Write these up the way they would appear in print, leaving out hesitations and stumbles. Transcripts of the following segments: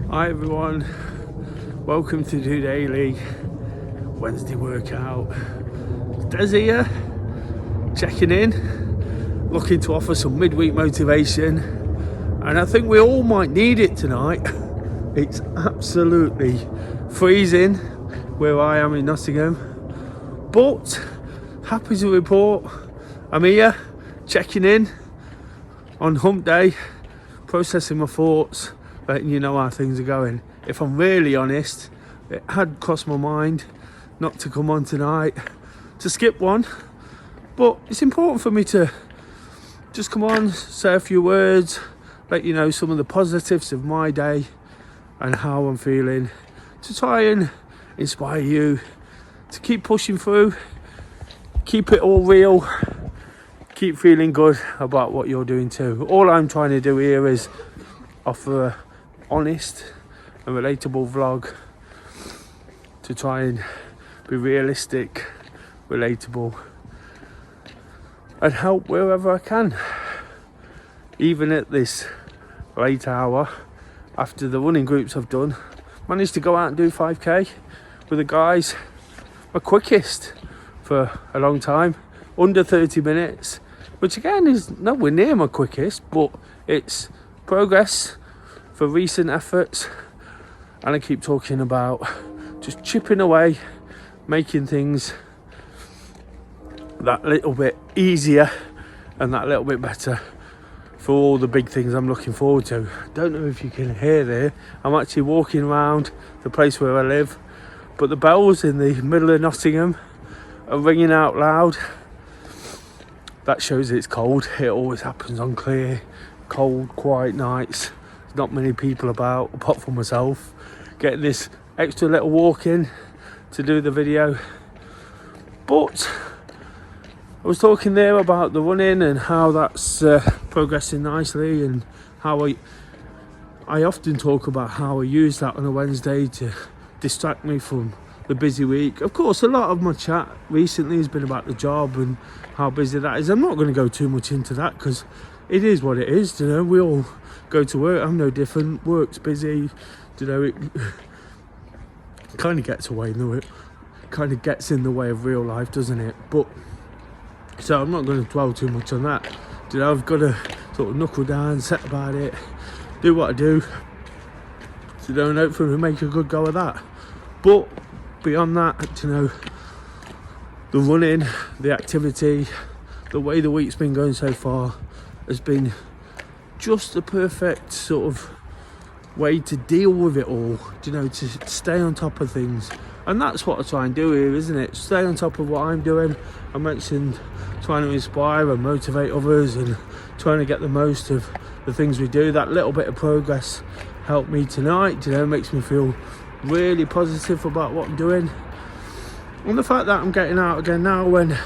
Hi everyone, welcome to DOdaily Wednesday workout. Des here, checking in, looking to offer some midweek motivation, and I think we all might need it tonight. It's absolutely freezing where I am in Nottingham, but happy to report I'm here, checking in on hump day, processing my thoughts, letting you know how things are going. If I'm really honest, it had crossed my mind not to come on tonight, to skip one, but it's important for me to just come on, say a few words, let you know some of the positives of my day and how I'm feeling, to try and inspire you to keep pushing through, keep it all real, keep feeling good about what you're doing too. All I'm trying to do here is offer a honest and relatable vlog to try and be realistic, relatable, and help wherever I can. Even at this late hour, after the running groups I've done, managed to go out and do 5k with the guys, my quickest for a long time, under 30 minutes, which again is nowhere near my quickest, but it's progress for recent efforts. And I keep talking about just chipping away, making things that little bit easier and that little bit better for all the big things I'm looking forward to. Don't know if you can hear there, I'm actually walking around the place where I live, but the bells in the middle of Nottingham are ringing out loud. That shows it's cold. It always happens on clear, cold, quiet nights. There's not many people about apart from myself. Getting this extra little walk in to do the video. But I was talking there about the running and how that's progressing nicely, and how I often talk about how I use that on a Wednesday to distract me from the busy week. Of course, a lot of my chat recently has been about the job and how busy that is. I'm not going to go too much into that because it is what it is. You know, we all go to work. I'm no different. Work's busy. You know, it kind of gets away in the way, kind of gets in the way of real life, doesn't it? But so I'm not going to dwell too much on that. You know, I've got to sort of knuckle down, set about it, do what I do. So don't hopefully make a good go of that. But beyond that, you know, the running, the activity, the way the week's been going so far has been just the perfect sort of way to deal with it all, you know, to stay on top of things. And that's what I try and do here, isn't it? Stay on top of what I'm doing. I mentioned trying to inspire and motivate others and trying to get the most of the things we do. That little bit of progress helped me tonight, you know, makes me feel really positive about what I'm doing. And the fact that I'm getting out again now, when,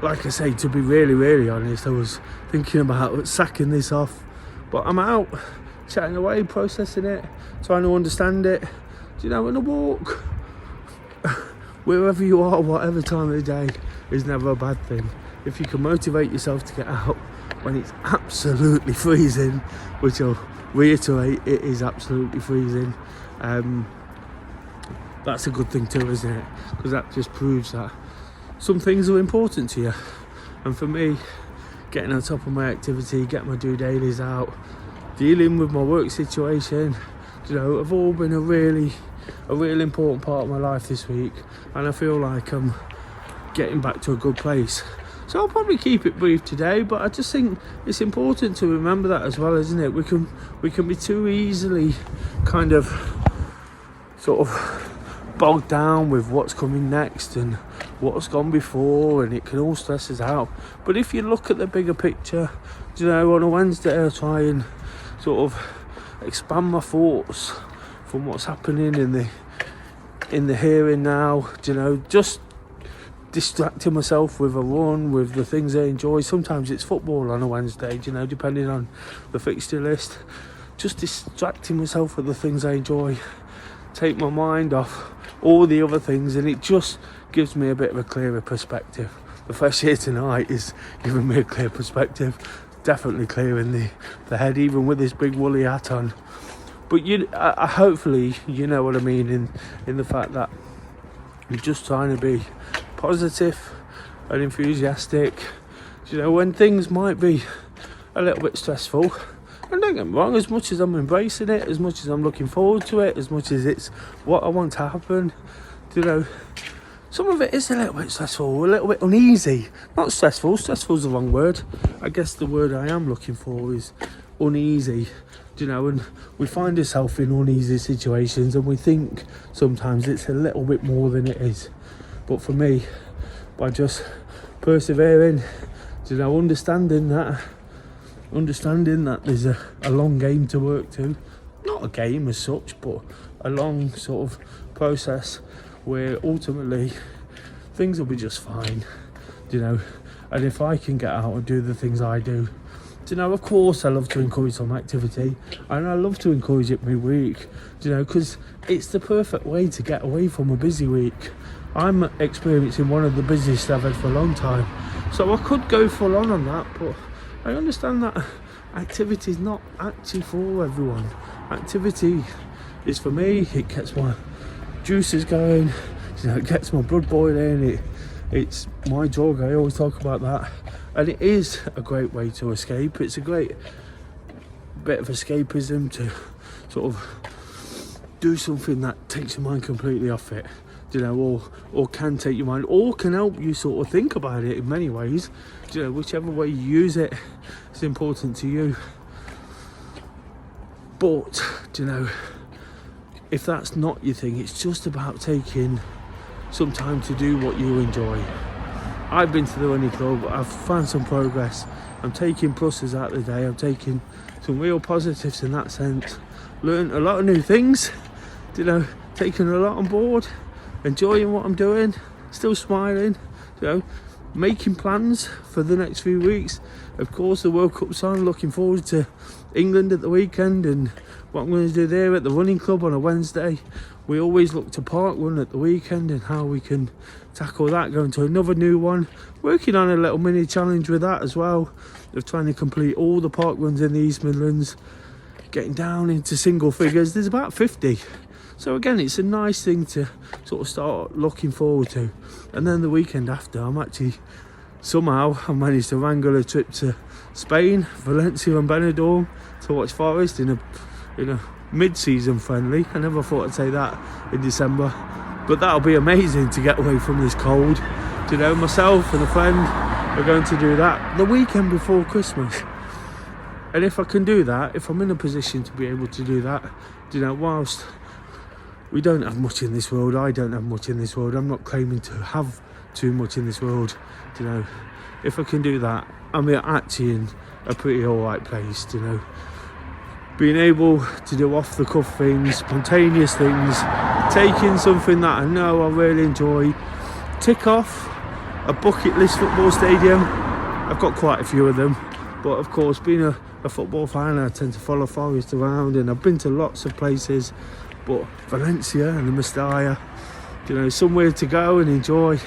like I say, to be really honest, I was thinking about sacking this off, but I'm out, chatting away, processing it, trying to understand it, you know, and a walk wherever you are, whatever time of the day, is never a bad thing. If you can motivate yourself to get out when it's absolutely freezing, which I'll reiterate, it is absolutely freezing, that's a good thing too, isn't it? Because that just proves that some things are important to you. And for me, getting on top of my activity, getting my DOdailies out, dealing with my work situation, you know, have all been a really important part of my life this week, and I feel like I'm getting back to a good place. So I'll probably keep it brief today, but I just think it's important to remember that as well, isn't it? We can be too easily kind of sort of bogged down with what's coming next and what's gone before, and it can all stress us out. But if you look at the bigger picture, you know, on a Wednesday I try and sort of expand my thoughts from what's happening in the here and now, you know, just distracting myself with a run, with the things I enjoy. Sometimes it's football on a Wednesday, you know, depending on the fixture list. Just distracting myself with the things I enjoy, take my mind off all the other things, and it just gives me a bit of a clearer perspective. The fresh air tonight is giving me a clear perspective, definitely clearing the head, even with this big woolly hat on. But hopefully you know what I mean in the fact that I'm just trying to be positive and enthusiastic. When things might be a little bit stressful, and don't get me wrong, as much as I'm embracing it, as much as I'm looking forward to it, as much as it's what I want to happen, some of it is a little bit stressful, a little bit uneasy. Not stressful, stressful's the wrong word. I guess the word I am looking for is uneasy. And we find ourselves in uneasy situations and we think sometimes it's a little bit more than it is. But for me, by just persevering, understanding that there's a long game to work to, not a game as such, but a long sort of process where ultimately things will be just fine, and if I can get out and do the things I do, of course I love to encourage some activity, and I love to encourage it midweek, because it's the perfect way to get away from a busy week. I'm experiencing one of the busiest I've had for a long time, so I could go full on that, but I understand that activity is not actually for everyone. Activity is for me. It gets my juices going, it gets my blood boiling, it's my drug, I always talk about that, and it is a great way to escape. It's a great bit of escapism to sort of do something that takes your mind completely off it, or can take your mind, or can help you sort of think about it in many ways. Whichever way you use it is important to you. But if that's not your thing, it's just about taking some time to do what you enjoy. I've been to the running club, I've found some progress, I'm taking pluses out of the day, I'm taking some real positives in that sense, learned a lot of new things, taking a lot on board, enjoying what I'm doing, still smiling, making plans for the next few weeks. Of course, the World Cup's on, looking forward to England at the weekend and what I'm going to do there at the running club on a Wednesday. We always look to park run at the weekend and how we can tackle that, going to another new one, working on a little mini challenge with that as well, of trying to complete all the park runs in the East Midlands, getting down into single figures. There's about 50. So again, it's a nice thing to sort of start looking forward to. And then the weekend after, I managed to wrangle a trip to Spain, Valencia and Benidorm to watch Forest in a mid-season friendly. I never thought I'd say that in December, but that'll be amazing to get away from this cold. Myself and a friend are going to do that the weekend before Christmas. And if I can do that, if I'm in a position to be able to do that, whilst we don't have much in this world, I don't have much in this world, I'm not claiming to have too much in this world, if I can do that, I'm actually in a pretty alright place, being able to do off the cuff things, spontaneous things, taking something that I know I really enjoy, tick off a bucket list football stadium. I've got quite a few of them, but of course being a football fan, I tend to follow Forest around, and I've been to lots of places, but Valencia and the Mestalla, somewhere to go and enjoy.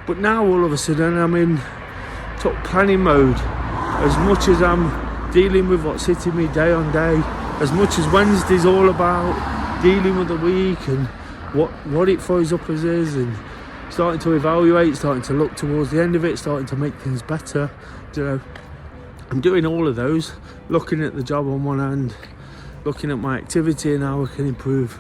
But now all of a sudden I'm in top planning mode. As much as I'm dealing with what's hitting me day on day, as much as Wednesday's all about dealing with the week and what it throws up as is, and starting to evaluate, starting to look towards the end of it, starting to make things better, I'm doing all of those, looking at the job on one hand, looking at my activity and how I can improve,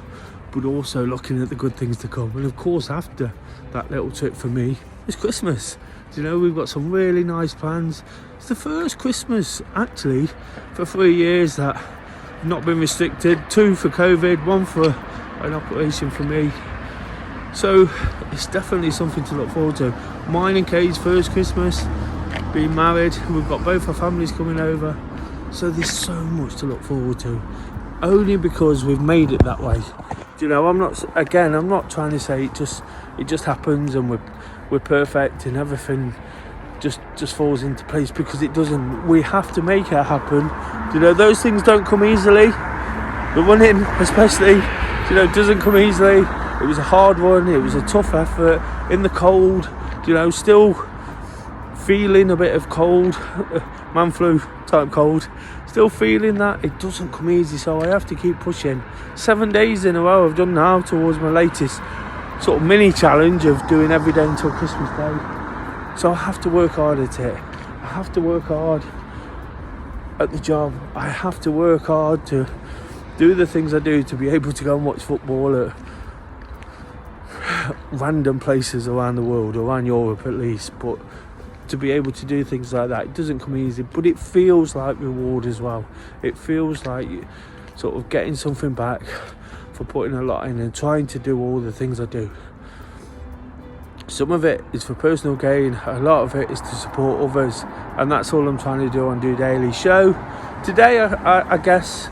but also looking at the good things to come. And of course, after that little trip for me, it's Christmas. We've got some really nice plans. It's the first Christmas actually for 3 years that I've not been restricted. 2 for COVID, 1 for an operation for me. So it's definitely something to look forward to. Mine and Kay's first Christmas, being married, we've got both our families coming over. So there's so much to look forward to, only because we've made it that way. I'm not trying to say it just happens and we're perfect and everything just falls into place, because it doesn't. We have to make it happen. Those things don't come easily. The running especially, doesn't come easily. It was a hard one, it was a tough effort in the cold, still feeling a bit of cold, man flu type cold, still feeling that. It doesn't come easy, so I have to keep pushing. 7 days in a row I've done now towards my latest sort of mini challenge of doing every day until Christmas Day. So I have to work hard at it. I have to work hard at the job. I have to work hard to do the things I do, to be able to go and watch football at random places around the world, around Europe at least. But to be able to do things like that, it doesn't come easy, but it feels like reward as well. It feels like sort of getting something back for putting a lot in and trying to do all the things I do. Some of it is for personal gain, a lot of it is to support others, and that's all I'm trying to do on DOdaily. Show today, I guess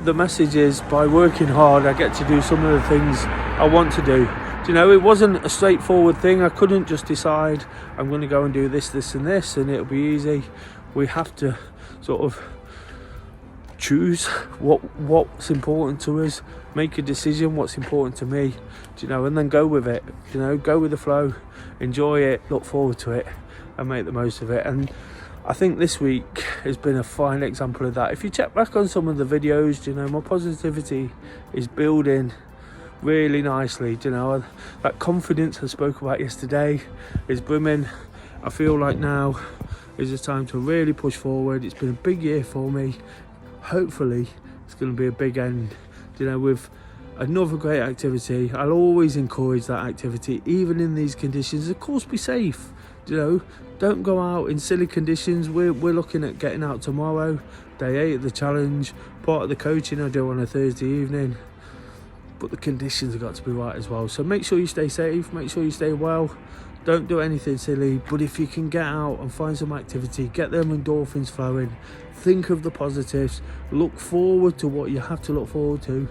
the message is, by working hard I get to do some of the things I want to do. You know, it wasn't a straightforward thing. I couldn't just decide I'm going to go and do this and this and it'll be easy. We have to sort of choose what's important to us, make a decision what's important to me, you know, and then go with it. You know, go with the flow, enjoy it, look forward to it, and make the most of it. And I think this week has been a fine example of that. If you check back on some of the videos, you know, my positivity is building really nicely. You know, that confidence I spoke about yesterday is brimming. I feel like now is the time to really push forward. It's been a big year for me. Hopefully it's going to be a big end, you know, with another great activity. I'll always encourage that activity, even in these conditions. Of course, be safe, you know, don't go out in silly conditions. We're looking at getting out tomorrow, day 8 of the challenge, part of the coaching I do on a Thursday evening. But the conditions have got to be right as well. So make sure you stay safe, make sure you stay well. Don't do anything silly, but if you can get out and find some activity, get them endorphins flowing, think of the positives, look forward to what you have to look forward to.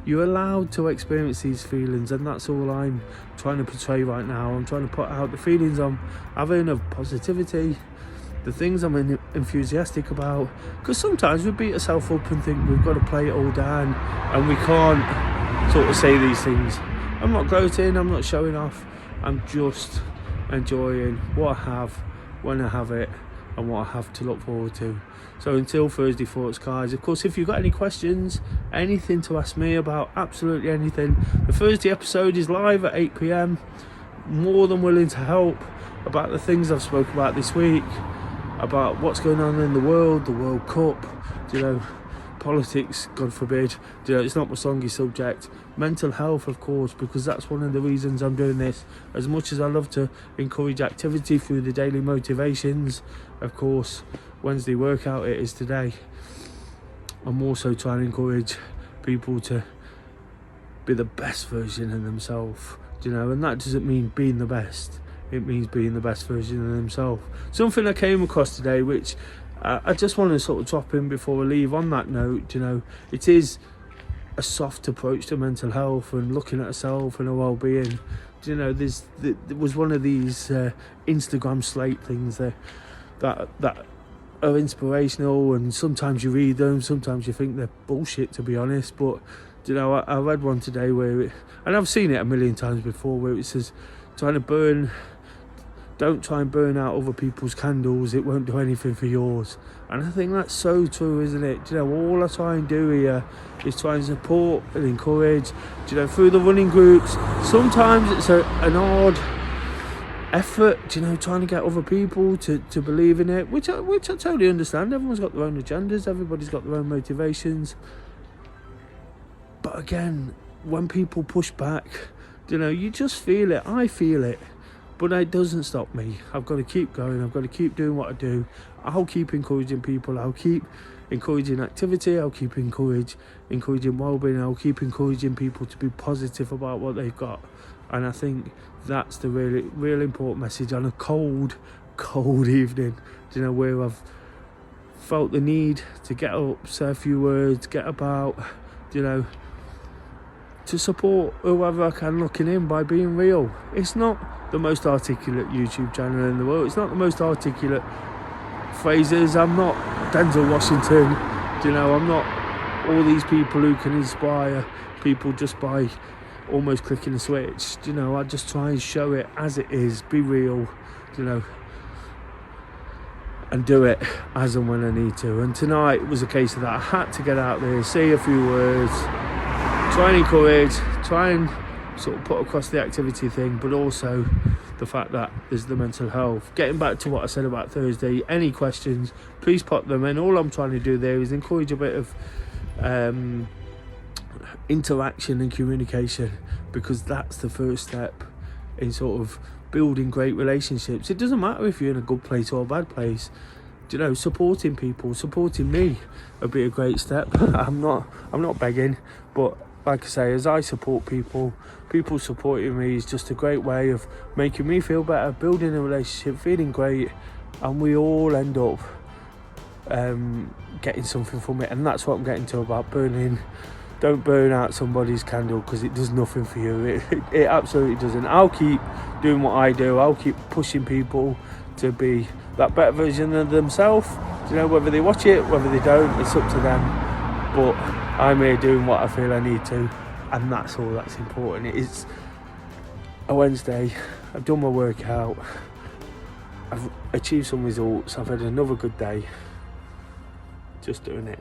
You're allowed to experience these feelings, and that's all I'm trying to portray right now. I'm trying to put out the feelings I'm having of positivity, the things I'm enthusiastic about, because sometimes we beat ourselves up and think we've got to play it all down and we can't sort of say these things. I'm not gloating, I'm not showing off, I'm just enjoying what I have when I have it and what I have to look forward to. So until Thursday thoughts, guys. Of course, if you've got any questions, anything to ask me about, absolutely anything, the Thursday episode is live at 8 p.m. More than willing to help about the things I've spoken about this week, about what's going on in the World Cup, you know, politics, God forbid. You know, it's not my songy subject. Mental health, of course, because that's one of the reasons I'm doing this. As much as I love to encourage activity through the daily motivations, of course, Wednesday workout it is today, I'm also trying to encourage people to be the best version of themselves, you know, and that doesn't mean being the best, it means being the best version of themselves. Something I came across today, which I just want to sort of drop in before I leave on that note. You know, it is a soft approach to mental health and looking at yourself and our well-being. You know, there was one of these Instagram slate things that are inspirational, and sometimes you read them, sometimes you think they're bullshit, to be honest. But you know, I read one today where and I've seen it a million times before, where it says don't try and burn out other people's candles, it won't do anything for yours. And I think that's so true, isn't it? You know, all I try and do here is try and support and encourage, you know, through the running groups. Sometimes it's an odd effort, you know, trying to get other people to believe in it, which I totally understand. Everyone's got their own agendas, everybody's got their own motivations. But again, when people push back, you know, you just feel it. I feel it. But it doesn't stop me. I've got to keep going. I've got to keep doing what I do. I'll keep encouraging people. I'll keep encouraging activity. I'll keep encouraging well-being. I'll keep encouraging people to be positive about what they've got. And I think that's the really important message on a cold evening, you know, where I've felt the need to get up, say a few words, get about, you know, to support whoever I can looking in by being real. It's not the most articulate YouTube channel in the world. It's not the most articulate phrases. I'm not Denzel Washington. You know, I'm not all these people who can inspire people just by almost clicking a switch. You know, I just try and show it as it is. Be real. You know, and do it as and when I need to. And tonight was a case of that. I had to get out there, say a few words, try and encourage, try and sort of put across the activity thing, but also the fact that there's the mental health. Getting back to what I said about Thursday, any questions, please pop them in. All I'm trying to do there is encourage a bit of interaction and communication, because that's the first step in sort of building great relationships. It doesn't matter if you're in a good place or a bad place. You know, supporting people, supporting me would be a great step. I'm not begging, but like I say, as I support people supporting me is just a great way of making me feel better, building a relationship, feeling great, and we all end up getting something from it. And that's what I'm getting to about burning. Don't burn out somebody's candle, because it does nothing for you. It absolutely doesn't. I'll keep doing what I do. I'll keep pushing people to be that better version of themselves. You know, whether they watch it, whether they don't, it's up to them. But I'm here doing what I feel I need to, and that's all that's important. It's a Wednesday. I've done my workout. I've achieved some results. I've had another good day. Just doing it.